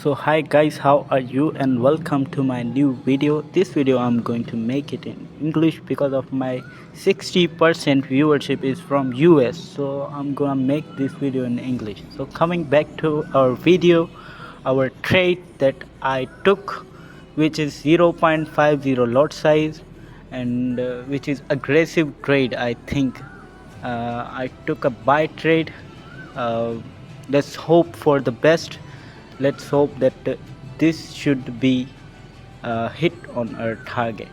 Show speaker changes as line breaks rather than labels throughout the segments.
So hi guys, how are you, and welcome to my new video. This video I'm going to make it in English because of my 60% viewership is from US, so I'm gonna make this video in English. So coming back to our video, our trade that I took, which is 0.50 lot size, and which is aggressive trade. I think I took a buy trade. uh, let's hope for the best. Let's hope that this should be hit on our target.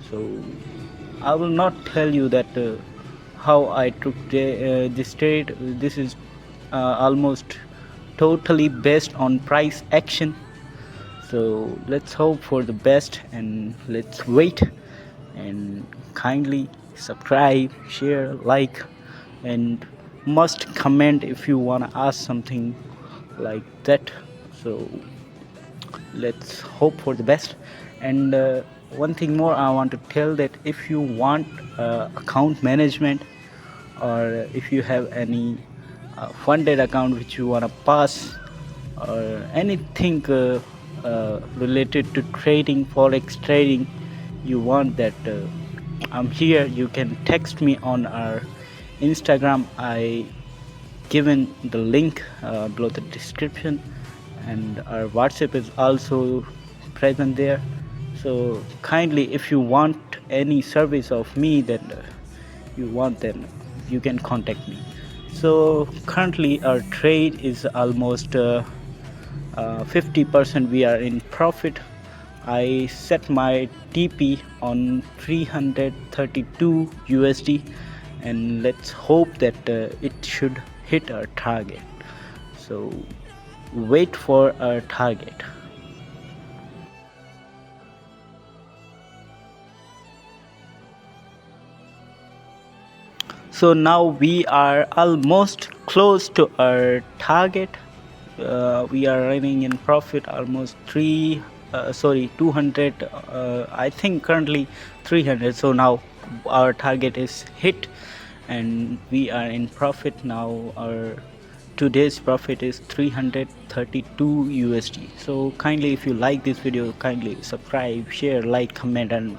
So I will not tell you that how I took this trade. This is almost totally based on price action. So let's hope for the best and let's wait, and kindly subscribe, share, like, and must comment if you want to ask something like that. So let's hope for the best. And one thing more I want to tell, that if you want account management, or if you have any funded account which you want to pass, or anything related to trading, forex trading, you want that, I'm here. You can text me on our Instagram. I given the link below the description, and our WhatsApp is also present there. So kindly, if you want any service of me, then then you can contact me. So currently our trade is almost 50% we are in profit. I set my TP on 332 USD, and let's hope that it should hit our target. So wait for our target. So now we are almost close to our target. We are running in profit almost 200. I think currently 300. So now our target is hit, and we are in profit now. Our today's profit is 332 USD. So kindly, if you like this video, kindly subscribe, share, like, comment, and